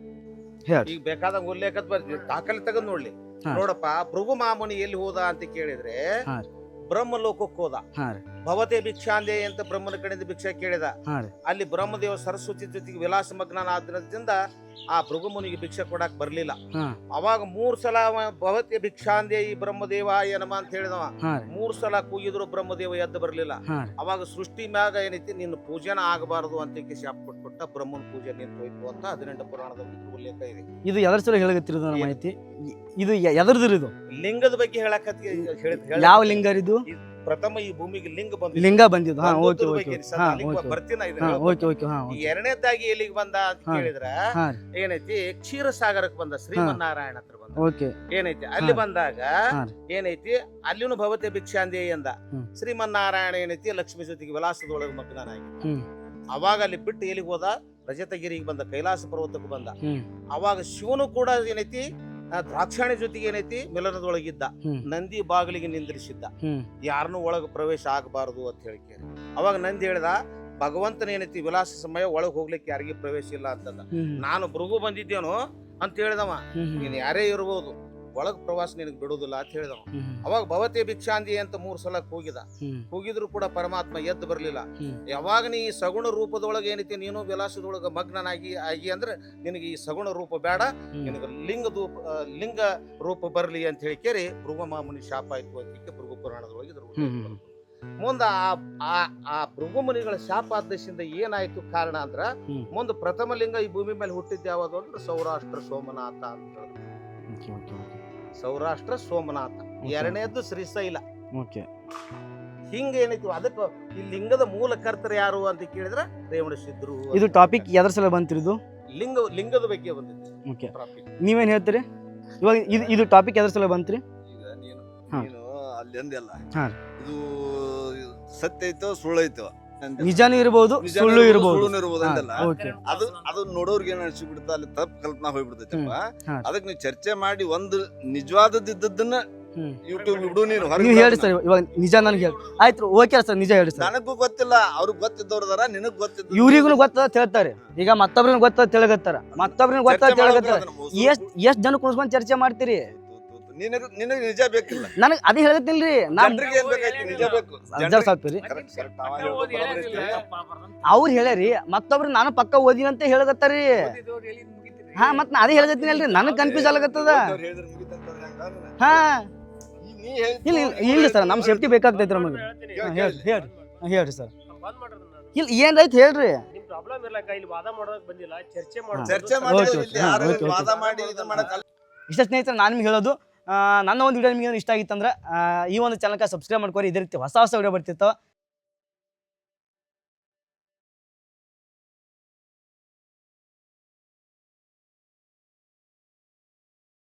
ಈಗ ಬೇಕಾದ ಉಲ್ಲೇಖದ ದಾಖಲೆ ತೆಗೆದು ನೋಡ್ಲಿ. ನೋಡಪ್ಪ, ಭೃಗು ಮಾಮುನಿ ಎಲ್ಲಿ ಹೋದ ಅಂತ ಕೇಳಿದ್ರೆ ಬ್ರಹ್ಮಲೋಕಕ್ಕೆ ಹೋದ. ಹಾ ರೀ ಭವತೆ ಭಿಕ್ಷಾಂದೆ ಅಂತ ಬ್ರಹ್ಮನ ಕಡೆಯಿಂದ ಭಿಕ್ಷೆ ಕೇಳಿದ. ಹಾ ರೀ ಅಲ್ಲಿ ಬ್ರಹ್ಮದೇವ ಸರಸ್ವತಿ ಜೊತೆಗೆ ವಿಲಾಸ ಮಗ್ನನಾದ್ರಿಂದ ಆ ಭೃಗುಮುನಿಗೆ ಭಿಕ್ಷೆ ಕೊಡಾಕ್ ಬರ್ಲಿಲ್ಲ. ಹಾ ಅವಾಗ 3 ಸಲ ಅವ ಭವತೆ ಭಿಕ್ಷಾಂದೆ ಈ ಬ್ರಹ್ಮದೇವ ಏನಮ್ಮ ಅಂತ ಹೇಳಿದವ. ಹಾ ರೀ 3 ಸಲ ಕೂಗಿದ್ರು ಬ್ರಹ್ಮದೇವ ಎದ್ದು ಬರ್ಲಿಲ್ಲ. ಹಾ ರೀ ಅವಾಗ ಸೃಷ್ಟಿ ಮ್ಯಾಗ ಏನೈತಿ ನಿನ್ನ ಪೂಜೆನ ಆಗಬಾರದು ಅಂತ ಶಾಪ ಕೊಟ್ಬಿಟ್ಟ. ಬ್ರಹ್ಮನ ಪೂಜೆ ನಿಂತು ಹೋಯ್ತು ಅಂತ 18 ಪುರಾಣದಲ್ಲಿ ಉಲ್ಲೇಖ ಇದೆ. ಇದು ಎದರ ಸಲ ಹೇಳಕತ್ತಿರೋದು ನನ್ನ ಮಾಹಿತಿ? ಇದು ಎದರ್ದ್ರಿ ಇದು? ಲಿಂಗದ ಬಗ್ಗೆ ಹೇಳಕತ್ತಿ ಯಾವ ಲಿಂಗ ರೀ ಇದು? ಪ್ರಥಮ ಈ ಭೂಮಿಗೆ ಲಿಂಗ ಬಂದ ಲಿಂಗ ಬಂದಿದ್ದು. ಹಾ ಓಕೆ ಬಂದದ್ರ ಓಕೆ ಬಗ್ಗೆ ಹಾ ಅಲ್ಲಿಗೆ ಓಕೆ ಬರ್ತೀನಿ ಹಾ ಇದನ್ನ. ಓಕೆ ಓಕೆ ಹಾ ಈ ಎರಡನೇದಾಗಿ ಎಲ್ಲಿಗೆ ಬಂದ ಅಂತ ಹಾ. ಕೇಳಿದ್ರ ಹಾ ರೀ ಏನೈತಿ ಕ್ಷೀರಸಾಗರಕ್ಕೆ ಬಂದ, ಶ್ರೀಮನ್ನಾರಾಯಣ ಹತ್ರ ಬಂದ. ಓಕೆ ಏನೈತಿ ಅಲ್ಲಿ ಹಾ. ಬಂದಾಗ ಹಾ. ಏನೈತಿ ಅಲ್ಲಿನೂ ಭವತೆ ಭಿಕ್ಷಾಂದೆ ಎಂದ. ಹ್ಮ್. ಶ್ರೀಮನ್ನಾರಾಯಣ ಏನೈತಿ ಲಕ್ಷ್ಮಿ ಜೊತೆಗೆ ವಿಲಾಸದೊಳಗೆ ಮಗ್ನನಾಗಿ. ಹ್ಮ್ ಅವಾಗ ಅಲ್ಲಿ ಬಿಟ್ಟು ಎಲ್ಲಿಗೆ ಹೋದ? ರಜತಗಿರಿಗೆ ಬಂದ, ಕೈಲಾಸ ಪರ್ವತಕ್ಕೆ ಬಂದ. ಹ್ಮ್ ಅವಾಗ ಶಿವನು ಕೂಡ ಏನೈತಿ ದ್ರಾಕ್ಷಾಣಿ ಜೊತೆಗೆ ಏನೈತಿ ಮಿಲನದೊಳಗಿದ್ದ. ಹ್ಮ್ ನಂದಿ ಬಾಗಿಲಿಗೆ ನಿಂದ್ರಿಸಿದ್ದ, ಹ್ಮ್ ಯಾರನ್ನೂ ಒಳಗೆ ಪ್ರವೇಶ ಆಗಬಾರದು ಅಂತ ಹೇಳಿ. ಅವಾಗ ನಂದಿ ಹೇಳ್ದ, ಭಗವಂತನ ಏನೈತಿ ವಿಲಾಸ ಸಮಯ ಒಳಗೆ ಹೋಗ್ಲಿಕ್ಕೆ ಯಾರಿಗೂ ಪ್ರವೇಶ ಇಲ್ಲ ಅಂತಂದ. ಹ್ಮ್ ನಾನು ಭೃಗು ಬಂದಿದ್ದೇನು ಅಂತ ಹೇಳಿದವ. ಹ್ಮ್ ನೀನ್ ಯಾರೇ ಇರ್ಬೋದು, ಒಳಗ್ ಪ್ರವಾಸ ನಿನಗೆ ಬಿಡುದಿಲ್ಲ ಅಂತ ಹೇಳಿದವ. ಹ್ಮ್ ಅವಾಗ ಭವತೆ ಭಿಕ್ಷಾಂದಿ ಅಂತ 3 ಸಲ ಕೂಗಿದ. ಹ್ಮ್ ಕೂಗಿದ್ರು ಕೂಡ ಪರಮಾತ್ಮ ಎದ್ದು ಬರ್ಲಿಲ್ಲ. ಹ್ಮ್. ಯಾವಾಗ ನೀ ಈ ಸಗುಣ ರೂಪದೊಳಗೆ ಏನೈತಿ ನೀನು ವಿಲಾಸದೊಳಗೆ ಮಗ್ನನಾಗಿ ಆಗಿ ಅಂದ್ರೆ ನಿನಗೆ ಈ ಸಗುಣ ರೂಪ ಬೇಡ, ಹ್ಮ್. ನಿನಗೆ ಲಿಂಗ ರೂಪ ಬರ್ಲಿ ಅಂತ ಹೇಳಿ ಕೇರಿ ಭೃಗುಮಾಮುನಿ ಶಾಪ ಆಯ್ತು ಅಂತ ಭೃಗು ಪುರಾಣದೊಳಗೆ ಇದ್ರ ಹ್ಮ್. ಮುಂದ ಆ ಭೃಗುಮುನಿಗಳ ಶಾಪ ಆದೇಶದಿಂದ ಏನಾಯ್ತು ಕಾರಣ ಅಂದ್ರ ಹ್ಮ್. ಮುಂದೆ ಪ್ರಥಮ ಲಿಂಗ ಈ ಭೂಮಿ ಮೇಲೆ ಹುಟ್ಟಿದ್ದ ಯಾವುದು ಅಂದ್ರೆ ಸೌರಾಷ್ಟ್ರ ಸೋಮನಾಥ ಅಂತ ಹೇಳಿದ್ರು. Okay okay okay Saurashtra Somnath. ಎರಡನೇದ್ದು ಶ್ರೀಶೈಲ. ಓಕೆ ಹಿಂಗ ಏನೈತಿ ಅದಕ್ಕೆ ಈ ಲಿಂಗದ ಮೂಲ ಕರ್ತರು ಯಾರು ಅಂತ ಕೇಳಿದ್ರೆ ರೇವಣ ಸಿದ್ಧರು. ಇದು ಟಾಪಿಕ್ ಎದರ ಸಲ ಬಂತ್ರಿ ಇದು? ಲಿಂಗದ ಬಗ್ಗೆ ಬಂದಿದೆ ಓಕೆ ಟಾಪಿಕ್. ನೀವೇನ್ ಹೇಳ್ತೀರಿ ಇವಾಗ? ಇದು ಟಾಪಿಕ್ ಎದರ ಸಲ ಬಂತ್ರಿ? ಈಗ ನೀನು ಹಾ. ನೀನು ಅಲ್ಲಿ ಅಂದೆಲ್ಲ ಹಾ. ಇದು ಸತ್ಯ ಐತೋ ಸುಳ್ಳು ಐತೋ ಅಂದೆ. ನಿಜಾನು ಇರಬಹುದು, ನಿಜಾನೂ ಸುಳ್ಳು ಇರಬಹುದು. ಸುಳ್ಳುನೂ ಇರ್ಬೋದು ಅಂದೆಲ್ಲ. ಓಕೆ ಅದು ನೋಡೋರ್ಗೆ ಏನ್ ಅನ್ಸಿಬಿಡುತ್ತೆ, ಅಲ್ಲಿ ತಪ್ಪು ಕಲ್ಪನಾ ಹೋಗ್ಬಿಡ್ತೈತಪ್ಪ. ಹಾ. ಅದಕ್ಕೆ ನೀವು ಚರ್ಚೆ ಮಾಡಿ ಒಂದು ನಿಜವಾದದ್ದನ್ನ ಹ್ಮ್. ಯೂಟ್ಯೂಬ್ ಬಿಡು ನೀನು ನೀವು ಹೇಳಿ ಸರ್, ಇವಾಗ ನಿಜ ನನಗೆ ಹೇಳಿ ಆಯ್ತು. ಓಕೆ ಸರ್, ನಿಜ ಹೇಳಿ ಸರ್. ನನಗೂ ಗೊತ್ತಿಲ್ಲ, ಅವ್ರಿಗೆ ಗೊತ್ತಿದ್ದವ್ರದಾರ, ನಿನಗ್ ಗೊತ್ತಿದ್ದ ಇವ್ರಿಗೂ ಗೊತ್ತದ ಹೇಳ್ತಾರೆ. ಈಗ ಮತ್ತೊಬ್ರಿಗೆ ಗೊತ್ತದ ತಿಳಗತ್ತಾರ, ಮತ್ತೊಬ್ರಿಗೆ ಗೊತ್ತದ ತಿಳಗತ್ತಾರ. ಎಷ್ಟ್ ಜನ ಕುಣಿಸ್ಕೊಂಡ್ ಚರ್ಚೆ ಮಾಡ್ತೀರಿ? ನಿನಗ್ ನಿಜ ಬೇಕಿಲ್ಲ, ನನಗ್ ಅದೇ ಹೇಳತ್ತಿಲ್ರಿ. ನಾನ್ ಜನರಿಗೆ ಏನ್ ಬೇಕಾಯ್ತು? ನಿಜ ಬೇಕು. ಅಜ್ಜಾರ್ ಸ್ವಲ್ಪ ರೀ, Correct, correct. ಅವ ಹೇಳೋದು ಬರೋಬ್ಬರಿ ಐತಿ. ಅವ್ರು ಹೇಳ್ಯಾರಿ, ಮತ್ತೊಬ್ರು ನಾನು ಪಕ್ಕ ಓದಿನ ಅಂತ ಹೇಳಕತ್ತಾರಿ. ಹಾ ಮತ್ ನಾ ಅದೇ ಹೇಳಕತ್ತೀನಲ್ರಿ, ನನಗ್ ಕನ್ಫ್ಯೂಸ್ ಆಗತ್ತದ. ಅವ್ರು ಹೇಳಿದ್ರೆ ಮುಗಿತಂತಂದ್ರೆ ಹೆಂಗ ನೀನು? ಹಾ ನೀ ಹೇಳ್ತಿ- ಇಲ್ಲ ಇಲ್ಲ ಸರ್, ನಮ್ ಸೇಫ್ಟಿ ಬೇಕಾಗ್ತೈತಿ ನಮಗೆ. ಹೇಳ್ರಿ ಸರ್. ಇಲ್ಲ ಏನ್ರೈತ್ ಹೇಳ್ರಿ. ಪ್ರಾಬ್ಲಮ್ ಇರ್ಲಕ್ಕ ಇಲ್ಲಿ ವಾದ ಮಾಡೋದಕ್ ಬಂದಿಲ್ಲ, ಚರ್ಚೆ ಹಾ. ಚರ್ಚೆ ಓಕೆ, ಮಾಡಿ ಓಕೆ. ಹಾ, ಓಕೆ, ಓಕೆ. ವಾದ ಮಾಡಿ ಇದನ್ನ ಮಾಡಕ್ ಇಷ್ಟ ಸ್ನೇಹಿತರೆ, ನಾನು ನಿಮ್ಗೆ ಹೇಳೋದು, ನನ್ನ ಒಂದು ವಿಡಿಯೋ ನಿಮಗೆ ಇಷ್ಟ ಆಗಿತ್ತಂದ್ರೆ ಈ ಒಂದು ಚಾನಲ್ಗೆ ಸಬ್ಸ್ಕ್ರೈಬ್ ಮಾಡ್ಕೊರಿ. ಇದೇ ರೀತಿ ಹೊಸ ವಿಡಿಯೋ ಬರ್ತಿರ್ತಾವೆ.